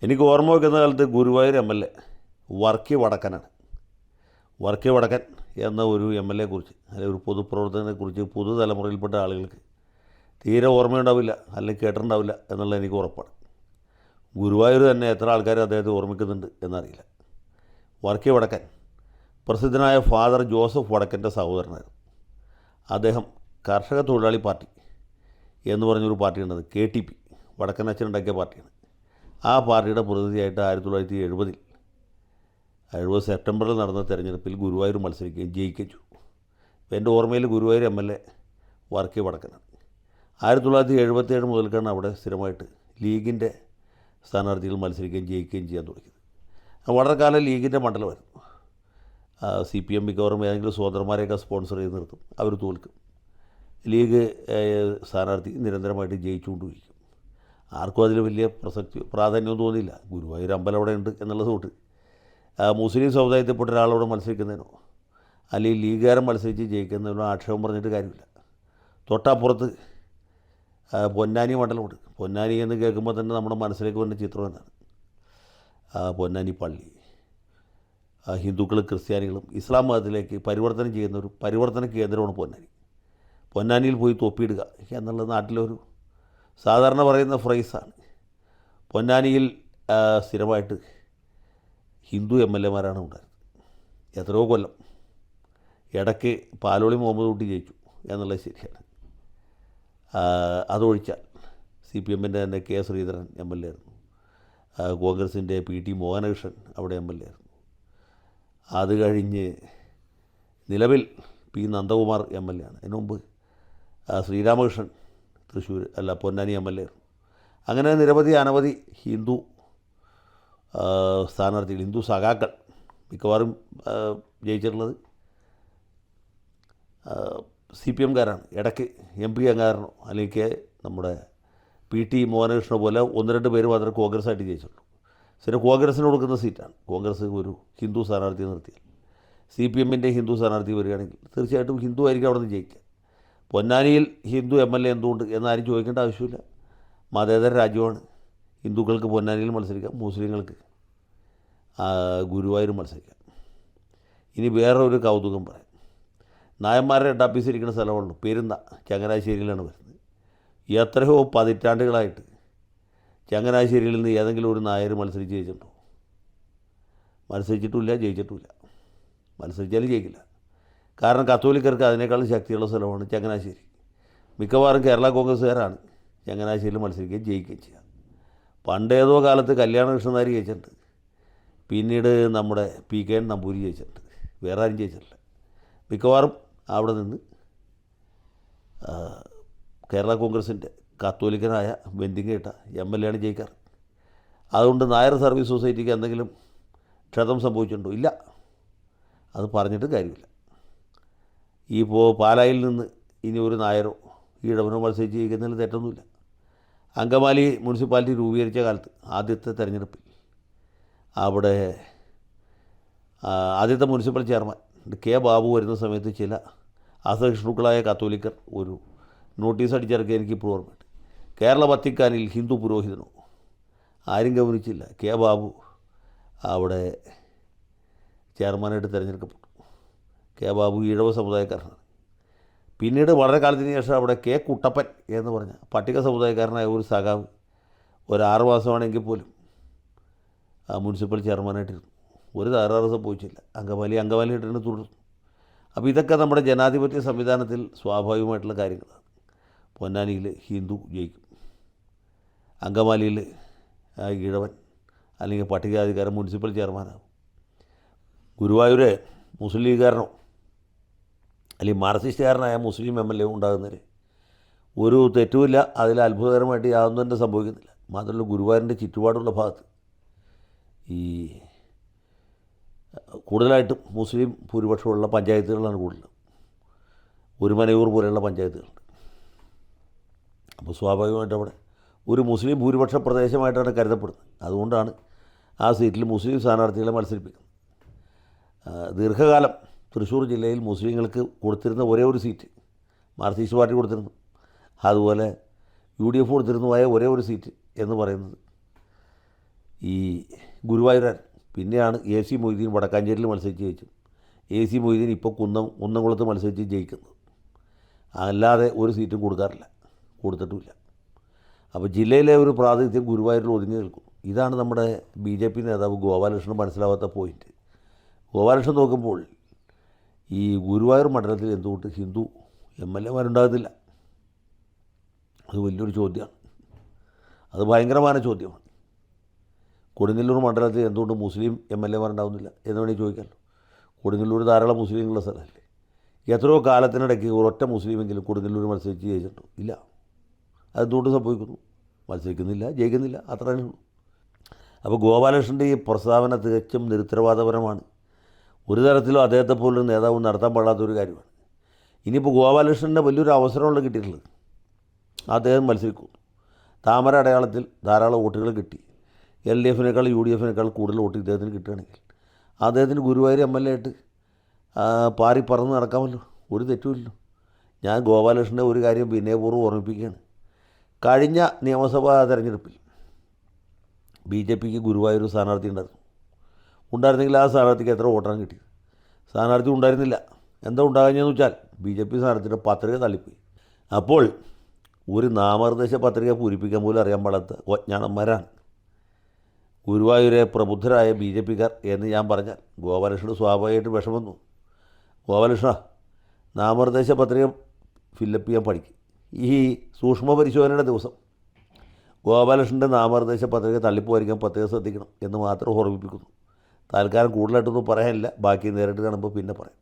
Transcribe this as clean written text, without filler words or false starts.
എനിക്ക് ഓർമ്മ വയ്ക്കുന്ന കാലത്ത് Guruvayur M L A Varkey വടക്കനാണ്. വർക്കി വടക്കൻ എന്ന ഒരു എം എൽ എ കുറിച്ച് അല്ലെങ്കിൽ ഒരു പൊതുപ്രവർത്തകനെക്കുറിച്ച് പുതുതലമുറയിൽപ്പെട്ട ആളുകൾക്ക് തീരെ ഓർമ്മയുണ്ടാവില്ല, അല്ലെങ്കിൽ കേട്ടിട്ടുണ്ടാവില്ല എന്നുള്ളത് എനിക്ക് ഉറപ്പാണ്. ഗുരുവായൂർ തന്നെ എത്ര ആൾക്കാർ അദ്ദേഹത്തെ ഓർമ്മിക്കുന്നുണ്ട് എന്നറിയില്ല. വർക്കി വടക്കൻ പ്രസിദ്ധനായ ഫാദർ ജോസഫ് വടക്കൻ്റെ സഹോദരനായിരുന്നു. അദ്ദേഹം കർഷക തൊഴിലാളി പാർട്ടി എന്ന് പറഞ്ഞൊരു പാർട്ടിയുണ്ടത്, KTP, വടക്കൻ അച്ഛൻ ഉണ്ടാക്കിയ പാർട്ടിയാണ്. ആ പാർട്ടിയുടെ പ്രതിനിധിയായിട്ട് 1970 സെപ്റ്റംബറിൽ നടന്ന തെരഞ്ഞെടുപ്പിൽ ഗുരുവായൂർ മത്സരിക്കുകയും ജയിക്കുകയും ചെയ്തു. അപ്പോൾ എൻ്റെ ഓർമ്മയിൽ Guruvayur M L A Varkey വടക്കനാണ്. 1977 മുതൽക്കാണ് അവിടെ സ്ഥിരമായിട്ട് ലീഗിൻ്റെ സ്ഥാനാർത്ഥികൾ മത്സരിക്കുകയും ജയിക്കുകയും ചെയ്യാൻ തുടങ്ങിയത്. വളരെ കാലം ലീഗിൻ്റെ മണ്ഡലമായിരുന്നു. CPM മിക്കവാറും ഏതെങ്കിലും സ്വതന്ത്രന്മാരെയൊക്കെ സ്പോൺസർ ചെയ്ത് നിർത്തും, അവർ തോൽക്കും. ലീഗ് സ്ഥാനാർത്ഥി നിരന്തരമായിട്ട് ജയിച്ചുകൊണ്ടിരിക്കും. ആർക്കും അതിൽ വലിയ പ്രാധാന്യമൊന്നും തോന്നിയില്ല. ഗുരുവായൂർ അമ്പലം അവിടെ ഉണ്ട് എന്നുള്ളത് തൊട്ട് മുസ്ലിം സമുദായത്തിൽപ്പെട്ട ഒരാളോട് മത്സരിക്കുന്നതിനോ അല്ലെങ്കിൽ ലീഗുകാരൻ മത്സരിച്ച് ജയിക്കുന്നതിനോ ആക്ഷേപം പറഞ്ഞിട്ട് കാര്യമില്ല. തൊട്ടപ്പുറത്ത് പൊന്നാനി മണ്ഡലമുണ്ട്. പൊന്നാനി എന്ന് കേൾക്കുമ്പോൾ തന്നെ നമ്മുടെ മനസ്സിലേക്ക് വരുന്ന ചിത്രം എന്നാണ് പൊന്നാനി പള്ളി. ഹിന്ദുക്കളും ക്രിസ്ത്യാനികളും ഇസ്ലാം മതത്തിലേക്ക് പരിവർത്തനം ചെയ്യുന്ന ഒരു പരിവർത്തന കേന്ദ്രമാണ് പൊന്നാനി. പൊന്നാനിയിൽ പോയി തൊപ്പിയിടുക എന്നുള്ളത് നാട്ടിലൊരു സാധാരണ പറയുന്ന ഫ്രൈസാണ്. പൊന്നാനിയിൽ സ്ഥിരമായിട്ട് ഹിന്ദു MLA മാരാണ് ഉണ്ടായിരുന്നത് എത്രയോ കൊല്ലം. ഇടയ്ക്ക് പാലോളി മുഹമ്മദ് കുട്ടി ജയിച്ചു എന്നുള്ളത് ശരിയാണ്. അതൊഴിച്ചാൽ CPMൻ്റെ തന്നെ K. ശ്രീധരൻ MLA ആയിരുന്നു. കോൺഗ്രസിൻ്റെ PT മോഹനകൃഷ്ണൻ അവിടെ MLA ആയിരുന്നു. അത് കഴിഞ്ഞ് നിലവിൽ P. നന്ദകുമാർ MLA ആണ്. അതിനു മുമ്പ് ശ്രീരാമകൃഷ്ണൻ പൊന്നാനി MLA ആയിരുന്നു. അങ്ങനെ നിരവധി അനവധി ഹിന്ദു സ്ഥാനാർത്ഥികൾ, ഹിന്ദു സഖാക്കൾ മിക്കവാറും ജയിച്ചിട്ടുള്ളത് CPMകാരാണ്. ഇടയ്ക്ക് MP അംഗകാരനോ അല്ലെങ്കിൽ നമ്മുടെ PT മോഹനകൃഷ്ണ പോലെ 1-2 പേര് മാത്രമേ കോൺഗ്രസ്സായിട്ട് ജയിച്ചുള്ളൂ. ശരി, കോൺഗ്രസ്സിന് കൊടുക്കുന്ന സീറ്റാണ്. കോൺഗ്രസ് ഒരു ഹിന്ദു സ്ഥാനാർത്ഥിയെ നിർത്തിയാൽ CPMൻ്റെ ഹിന്ദു സ്ഥാനാർത്ഥി വരികയാണെങ്കിൽ തീർച്ചയായിട്ടും ഹിന്ദു ആയിരിക്കും അവിടെ നിന്ന് ജയിക്കുക. പൊന്നാനിയിൽ ഹിന്ദു MLA എന്തുകൊണ്ട് എന്നാരും ചോദിക്കേണ്ട ആവശ്യമില്ല. മതേതര രാജ്യമാണ്. ഹിന്ദുക്കൾക്ക് പൊന്നാനിയിൽ മത്സരിക്കാം, മുസ്ലിങ്ങൾക്ക് ഗുരുവായൂർ മത്സരിക്കാം. ഇനി വേറൊരു കൗതുകം പറയാം. നായന്മാരുടെ ഹെഡാപ്പീസ് ഇരിക്കുന്ന സ്ഥലമുള്ളൂ, പെരുന്ന ചങ്ങനാശ്ശേരിയിലാണ് വരുന്നത്. എത്രയോ പതിറ്റാണ്ടുകളായിട്ട് ചങ്ങനാശ്ശേരിയിൽ നിന്ന് ഏതെങ്കിലും ഒരു നായർ മത്സരിച്ച് ജയിച്ചിട്ടുണ്ടോ? മത്സരിച്ചിട്ടുമില്ല, ജയിച്ചിട്ടുമില്ല. മത്സരിച്ചാലും ജയിക്കില്ല. കാരണം കത്തോലിക്കർക്ക് അതിനേക്കാളും ശക്തിയുള്ള സ്ഥലമാണ് ചങ്ങനാശ്ശേരി. മിക്കവാറും കേരള കോൺഗ്രസ്സുകാരാണ് ചങ്ങനാശ്ശേരിയിൽ മത്സരിക്കുകയും ജയിക്കുകയും ചെയ്യുക. പണ്ടേതോ കാലത്ത് കല്യാണകൃഷ്ണനാരി ജയിച്ചിട്ടുണ്ട്. പിന്നീട് നമ്മുടെ PK നമ്പൂരി ജയിച്ചിട്ടുണ്ട്. വേറെ ആരും ജയിച്ചിട്ടില്ല. മിക്കവാറും അവിടെ നിന്ന് കേരള കോൺഗ്രസിൻ്റെ കത്തോലിക്കനായ ബെന്തിങ്ങേട്ട MLA ആണ് ജയിക്കാറ്. അതുകൊണ്ട് നായർ സർവീസ് സൊസൈറ്റിക്ക് എന്തെങ്കിലും ക്ഷതം സംഭവിച്ചിട്ടുണ്ടോ? ഇല്ല. അത് പറഞ്ഞിട്ട് കാര്യമില്ല. ഇപ്പോൾ പാലായിൽ നിന്ന് ഇനി ഒരു നായരോ ഈഴവനോ മത്സരിച്ച് ജയിക്കുന്നതിൽ തെറ്റൊന്നുമില്ല. അങ്കമാലി മുനിസിപ്പാലിറ്റി രൂപീകരിച്ച കാലത്ത് ആദ്യത്തെ തെരഞ്ഞെടുപ്പിൽ അവിടെ ആദ്യത്തെ മുനിസിപ്പൽ ചെയർമാൻ K. ബാബു വരുന്ന സമയത്ത് ചില അസഹിഷ്ണുക്കളായ കത്തോലിക്കർ ഒരു നോട്ടീസ് അടിച്ചിറക്കിയ എനിക്കിപ്പോൾ ഓർമ്മയുണ്ട്. കേരള വത്തിക്കാനിൽ ഹിന്ദു പുരോഹിതനോ ആരും ഗവനിച്ചില്ല. K. ബാബു അവിടെ ചെയർമാനായിട്ട് തിരഞ്ഞെടുക്കപ്പെട്ടു. K. ബാബു ഈഴവ സമുദായക്കാരനാണ്. പിന്നീട് വളരെ കാലത്തിന് ശേഷം അവിടെ K. കുട്ടപ്പൻ എന്ന് പറഞ്ഞ പട്ടിക സമുദായക്കാരനായ ഒരു സഖാവ് ഒരു 6 മാസമാണെങ്കിൽ പോലും മുനിസിപ്പൽ ചെയർമാനായിട്ടിരുന്നു. ഒരു തകരാറ് സംഭവിച്ചില്ല. അങ്കമാലിയായിട്ട് തുടർന്നു. അപ്പോൾ ഇതൊക്കെ നമ്മുടെ ജനാധിപത്യ സംവിധാനത്തിൽ സ്വാഭാവികമായിട്ടുള്ള കാര്യങ്ങളാണ്. പൊന്നാനിയിൽ ഹിന്ദു ജയിക്കും, അങ്കമാലിയിൽ ഈഴവൻ അല്ലെങ്കിൽ പട്ടികജാതിക്കാരൻ മുനിസിപ്പൽ ചെയർമാനാകും. ഗുരുവായൂർ മുസ്ലിം ലീഗുകാരനോ അല്ലെങ്കിൽ മാർക്സിസ്റ്റുകാരനായ മുസ്ലിം MLA ഉണ്ടാകുന്നതിൽ ഒരു തെറ്റുമില്ല. അതിൽ അത്ഭുതകരമായിട്ട് യാതൊന്നും തന്നെ സംഭവിക്കുന്നില്ല. മാത്രമല്ല ഗുരുവായൂരിൻ്റെ ചുറ്റുപാടുള്ള ഭാഗത്ത് ഈ കൂടുതലായിട്ടും മുസ്ലിം ഭൂരിപക്ഷമുള്ള പഞ്ചായത്തുകളാണ് കൂടുതൽ. ഒരുമനയൂർ പോലെയുള്ള പഞ്ചായത്തുകളുണ്ട്. അപ്പോൾ സ്വാഭാവികമായിട്ട് അവിടെ ഒരു മുസ്ലിം ഭൂരിപക്ഷ പ്രദേശമായിട്ടാണ് കരുതപ്പെടുന്നത്. അതുകൊണ്ടാണ് ആ സീറ്റിൽ മുസ്ലിം സ്ഥാനാർത്ഥികളെ മത്സരിപ്പിക്കുന്നത്. ദീർഘകാലം തൃശ്ശൂർ ജില്ലയിൽ മുസ്ലിങ്ങൾക്ക് കൊടുത്തിരുന്ന ഒരേ ഒരു സീറ്റ് മാർക്സിസ്റ്റ് പാർട്ടി കൊടുത്തിരുന്നു. അതുപോലെ UDF കൊടുത്തിരുന്നതായ ഒരേ ഒരു സീറ്റ് എന്ന് പറയുന്നത് ഈ ഗുരുവായൂരാൻ. പിന്നെയാണ് AC മൊയ്തീൻ വടക്കാഞ്ചേരിയിൽ മത്സരിച്ച് ജയിച്ചു. AC മൊയ്തീൻ ഇപ്പോൾ കുന്നംകുളത്ത് മത്സരിച്ച് ജയിക്കുന്നത്. അല്ലാതെ ഒരു സീറ്റും കൊടുത്തിട്ടുമില്ല. അപ്പോൾ ജില്ലയിലെ ഒരു പ്രാതിനിധ്യം ഗുരുവായൂരിൽ ഒതുങ്ങി നിൽക്കുന്നു. ഇതാണ് നമ്മുടെ BJP നേതാവ് ഗോപാലകൃഷ്ണൻ മനസ്സിലാവാത്ത പോയിൻറ്റ്. ഗോപാലകൃഷ്ണൻ നോക്കുമ്പോൾ ഈ ഗുരുവായൂർ മണ്ഡലത്തിൽ എന്തുകൊണ്ട് ഹിന്ദു MLA മാരുണ്ടാകത്തില്ല? അത് വലിയൊരു ചോദ്യമാണ്. അത് ഭയങ്കരമായ ചോദ്യമാണ്. കൊടുങ്ങല്ലൂർ മണ്ഡലത്തിൽ എന്തുകൊണ്ട് മുസ്ലിം MLA മാരുണ്ടാവുന്നില്ല എന്ന് വേണമെങ്കിൽ ചോദിക്കാമല്ലോ. കൊടുങ്ങല്ലൂർ ധാരാളം മുസ്ലിങ്ങളുള്ള സ്ഥലമല്ലേ. എത്രയോ കാലത്തിനിടയ്ക്ക് ഒരൊറ്റ മുസ്ലിമെങ്കിലും കൊടുങ്ങല്ലൂർ മത്സരിച്ച് ജയിച്ചിട്ടുണ്ടോ? ഇല്ല. അതെന്തുകൊണ്ട് സംഭവിക്കുന്നു? മത്സരിക്കുന്നില്ല, ജയിക്കുന്നില്ല, അത്ര തന്നെ ഉള്ളൂ. അപ്പോൾ ഗോപാലകൃഷ്ണൻ്റെ ഈ പ്രസ്താവന തികച്ചും നിരുത്തരവാദപരമാണ്. ഒരു തരത്തിലും അദ്ദേഹത്തെ പോലൊരു നേതാവ് നടത്താൻ പാടാത്തൊരു കാര്യമാണ്. ഇനിയിപ്പോൾ ഗോപാലകൃഷ്ണൻ്റെ വലിയൊരു അവസരമുള്ള കിട്ടിയിട്ടുള്ളത്. അദ്ദേഹം മത്സരിക്കും. താമര അടയാളത്തിൽ ധാരാളം വോട്ടുകൾ കിട്ടി. LDF-നേക്കാൾ UDF-നേക്കാൾ കൂടുതൽ വോട്ട് ഇദ്ദേഹത്തിന് കിട്ടുകയാണെങ്കിൽ അദ്ദേഹത്തിന് ഗുരുവായൂർ MLA ആയിട്ട് പാറി പറന്ന് നടക്കാമല്ലോ. ഒരു തെറ്റുമില്ലല്ലോ. ഞാൻ ഗോപാലകൃഷ്ണൻ്റെ ഒരു കാര്യം വിനയപൂർവ്വം ഓർമ്മിപ്പിക്കുകയാണ്. കഴിഞ്ഞ നിയമസഭാ തെരഞ്ഞെടുപ്പിൽ BJPക്ക് ഗുരുവായൂർ സ്ഥാനാർത്ഥി ഉണ്ടായിരുന്നെങ്കിൽ ആ സ്ഥാനാർത്ഥിക്ക് എത്ര വോട്ടാണ് കിട്ടിയത്? സ്ഥാനാർത്ഥി ഉണ്ടായിരുന്നില്ല. എന്താ ഉണ്ടാകുന്നതെന്ന് വെച്ചാൽ BJP സ്ഥാനാർത്ഥിയുടെ പത്രിക തള്ളിപ്പോയി. അപ്പോൾ ഒരു നാമനിർദ്ദേശ പത്രിക പൂരിപ്പിക്കാൻ പോലും അറിയാൻ പാടാത്ത ഒജ്ഞാനന്മാരാണ് ഗുരുവായൂരെ പ്രബുദ്ധരായ BJPക്കാർ എന്ന് ഞാൻ പറഞ്ഞാൽ ഗോപാലകൃഷ്ണൻ സ്വാഭാവികമായിട്ട് വിഷമം തോന്നും. ഗോപാലകൃഷ്ണ, നാമനിർദ്ദേശ പത്രിക ഫില്ലപ്പ് ചെയ്യാൻ പഠിക്കും. ഈ സൂക്ഷ്മ പരിശോധനയുടെ ദിവസം ഗോപാലകൃഷ്ണൻ്റെ നാമനിർദ്ദേശ പത്രിക തള്ളിപ്പോയിരിക്കാൻ പ്രത്യേകം ശ്രദ്ധിക്കണം എന്ന് മാത്രം ഓർമ്മിപ്പിക്കുന്നു. തൽക്കാലം കൂടുതലായിട്ടൊന്നും പറയാനില്ല. ബാക്കി നേരിട്ട് കാണുമ്പോൾ പിന്നെ പറയാം.